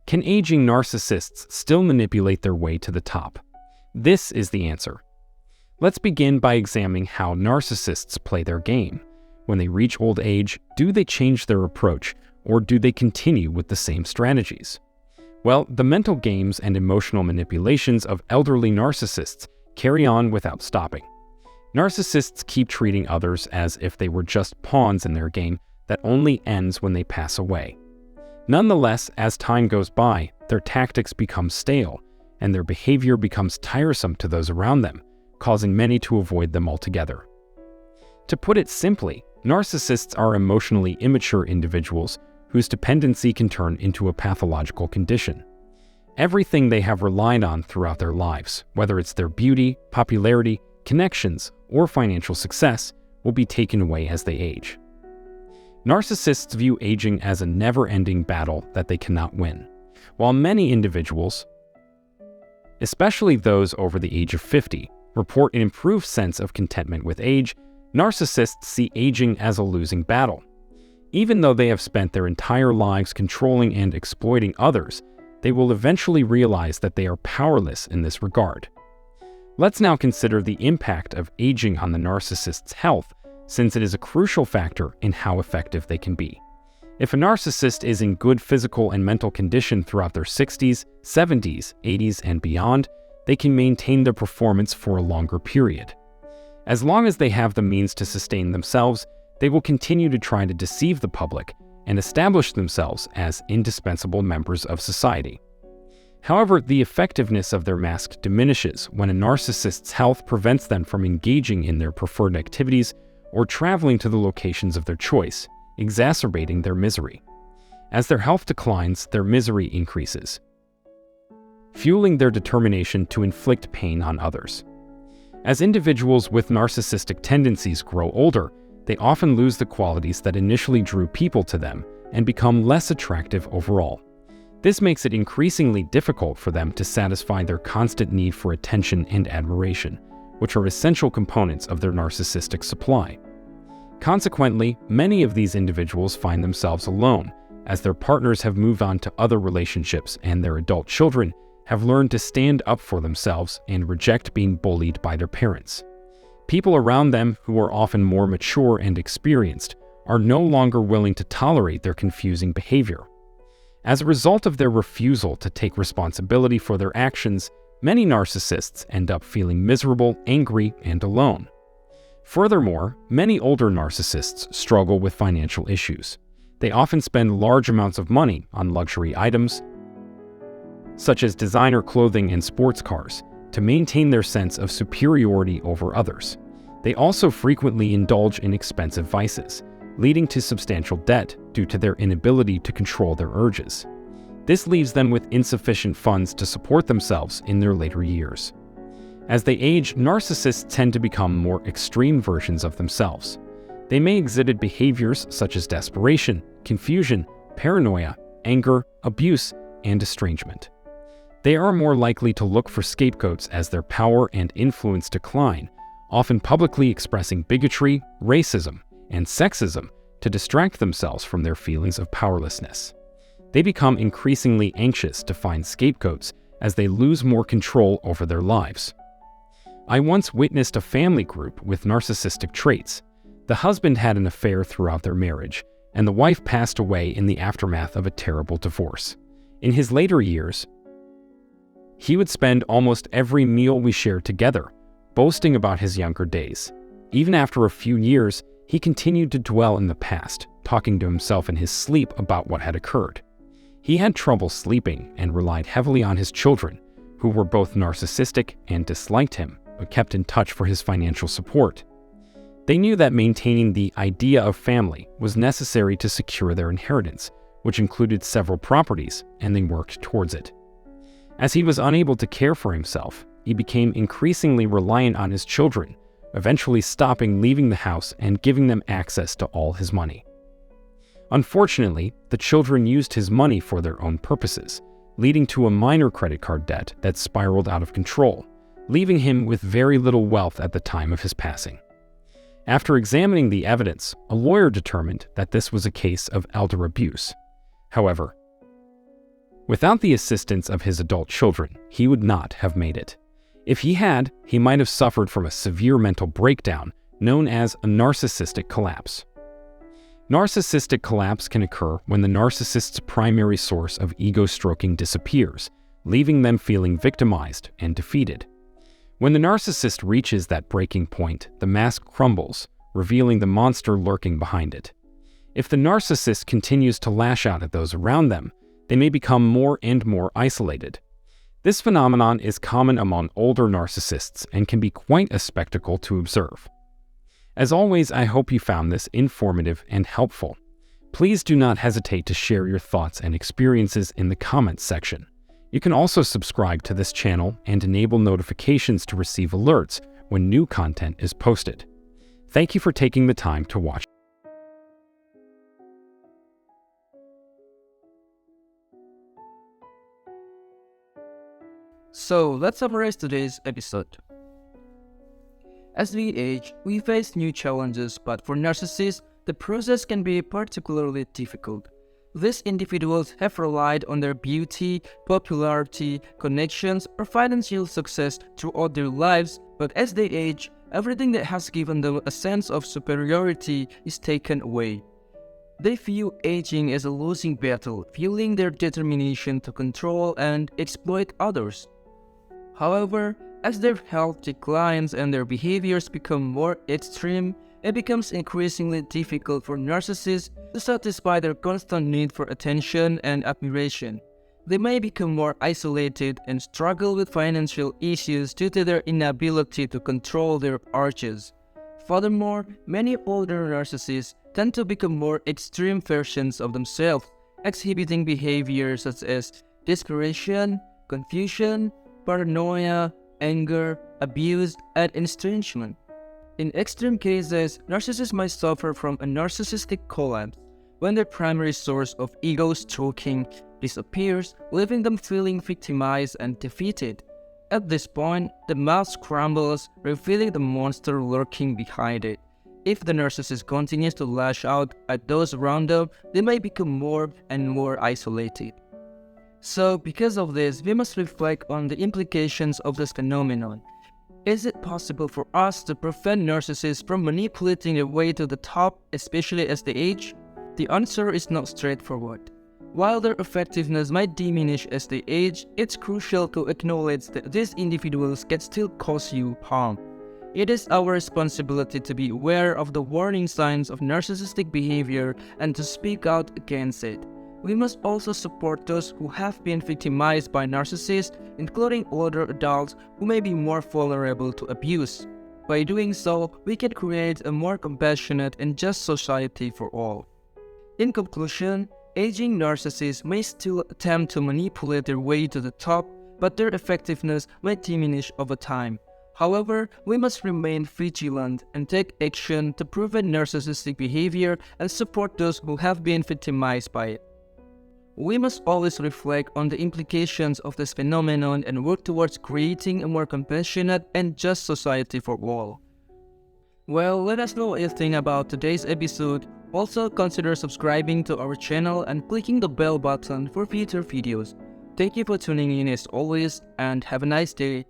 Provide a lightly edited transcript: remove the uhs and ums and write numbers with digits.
Can aging narcissists still manipulate their way to the top? This is the answer. Let's begin by examining how narcissists play their game. When they reach old age, do they change their approach, or do they continue with the same strategies? Well, the mental games and emotional manipulations of elderly narcissists carry on without stopping. Narcissists keep treating others as if they were just pawns in their game that only ends when they pass away. Nonetheless, as time goes by, their tactics become stale, and their behavior becomes tiresome to those around them, causing many to avoid them altogether. To put it simply, narcissists are emotionally immature individuals whose dependency can turn into a pathological condition. Everything they have relied on throughout their lives, whether it's their beauty, popularity, connections, or financial success, will be taken away as they age. Narcissists view aging as a never-ending battle that they cannot win. While many individuals, especially those over the age of 50, report an improved sense of contentment with age, narcissists see aging as a losing battle. Even though they have spent their entire lives controlling and exploiting others, they will eventually realize that they are powerless in this regard. Let's now consider the impact of aging on the narcissist's health, since it is a crucial factor in how effective they can be. If a narcissist is in good physical and mental condition throughout their 60s, 70s, 80s, and beyond, they can maintain their performance for a longer period. As long as they have the means to sustain themselves, they will continue to try to deceive the public and establish themselves as indispensable members of society. However, the effectiveness of their mask diminishes when a narcissist's health prevents them from engaging in their preferred activities or traveling to the locations of their choice, exacerbating their misery. As their health declines, their misery increases, fueling their determination to inflict pain on others. As individuals with narcissistic tendencies grow older, they often lose the qualities that initially drew people to them and become less attractive overall. This makes it increasingly difficult for them to satisfy their constant need for attention and admiration, which are essential components of their narcissistic supply. Consequently, many of these individuals find themselves alone, as their partners have moved on to other relationships and their adult children have learned to stand up for themselves and reject being bullied by their parents. People around them, who are often more mature and experienced, are no longer willing to tolerate their confusing behavior. As a result of their refusal to take responsibility for their actions, many narcissists end up feeling miserable, angry, and alone. Furthermore, many older narcissists struggle with financial issues. They often spend large amounts of money on luxury items, such as designer clothing and sports cars, to maintain their sense of superiority over others. They also frequently indulge in expensive vices, leading to substantial debt due to their inability to control their urges. This leaves them with insufficient funds to support themselves in their later years. As they age, narcissists tend to become more extreme versions of themselves. They may exhibit behaviors such as desperation, confusion, paranoia, anger, abuse, and estrangement. They are more likely to look for scapegoats as their power and influence decline, often publicly expressing bigotry, racism, and sexism to distract themselves from their feelings of powerlessness. They become increasingly anxious to find scapegoats as they lose more control over their lives. I once witnessed a family group with narcissistic traits. The husband had an affair throughout their marriage, and the wife passed away in the aftermath of a terrible divorce. In his later years, he would spend almost every meal we shared together, boasting about his younger days. Even after a few years, he continued to dwell in the past, talking to himself in his sleep about what had occurred. He had trouble sleeping and relied heavily on his children, who were both narcissistic and disliked him, but kept in touch for his financial support. They knew that maintaining the idea of family was necessary to secure their inheritance, which included several properties, and they worked towards it. As he was unable to care for himself, he became increasingly reliant on his children, eventually stopping leaving the house and giving them access to all his money. Unfortunately, the children used his money for their own purposes, leading to a minor credit card debt that spiraled out of control, leaving him with very little wealth at the time of his passing. After examining the evidence, a lawyer determined that this was a case of elder abuse. However, Without the assistance of his adult children, he would not have made it. If he had, he might have suffered from a severe mental breakdown known as a narcissistic collapse. Narcissistic collapse can occur when the narcissist's primary source of ego-stroking disappears, leaving them feeling victimized and defeated. When the narcissist reaches that breaking point, the mask crumbles, revealing the monster lurking behind it. If the narcissist continues to lash out at those around them, they may become more and more isolated. This phenomenon is common among older narcissists and can be quite a spectacle to observe. As always, I hope you found this informative and helpful. Please do not hesitate to share your thoughts and experiences in the comments section. You can also subscribe to this channel and enable notifications to receive alerts when new content is posted. Thank you for taking the time to watch. So let's summarize today's episode. As we age, we face new challenges, but for narcissists, the process can be particularly difficult. These individuals have relied on their beauty, popularity, connections, or financial success throughout their lives, but as they age, everything that has given them a sense of superiority is taken away. They view aging as a losing battle, fueling their determination to control and exploit others. However, as their health declines and their behaviors become more extreme, it becomes increasingly difficult for narcissists to satisfy their constant need for attention and admiration. They may become more isolated and struggle with financial issues due to their inability to control their urges. Furthermore, many older narcissists tend to become more extreme versions of themselves, exhibiting behaviors such as desperation, confusion, paranoia, anger, abuse, and estrangement. In extreme cases, narcissists might suffer from a narcissistic collapse when their primary source of ego stroking disappears, leaving them feeling victimized and defeated. At this point, the mask crumbles, revealing the monster lurking behind it. If the narcissist continues to lash out at those around them, they may become more and more isolated. So, because of this, we must reflect on the implications of this phenomenon. Is it possible for us to prevent narcissists from manipulating their way to the top, especially as they age? The answer is not straightforward. While their effectiveness might diminish as they age, it's crucial to acknowledge that these individuals can still cause you harm. It is our responsibility to be aware of the warning signs of narcissistic behavior and to speak out against it. We must also support those who have been victimized by narcissists, including older adults who may be more vulnerable to abuse. By doing so, we can create a more compassionate and just society for all. In conclusion, aging narcissists may still attempt to manipulate their way to the top, but their effectiveness may diminish over time. However, we must remain vigilant and take action to prevent narcissistic behavior and support those who have been victimized by it. We must always reflect on the implications of this phenomenon and work towards creating a more compassionate and just society for all. Well, let us know what you think about today's episode. Also, consider subscribing to our channel and clicking the bell button for future videos. Thank you for tuning in as always, and have a nice day.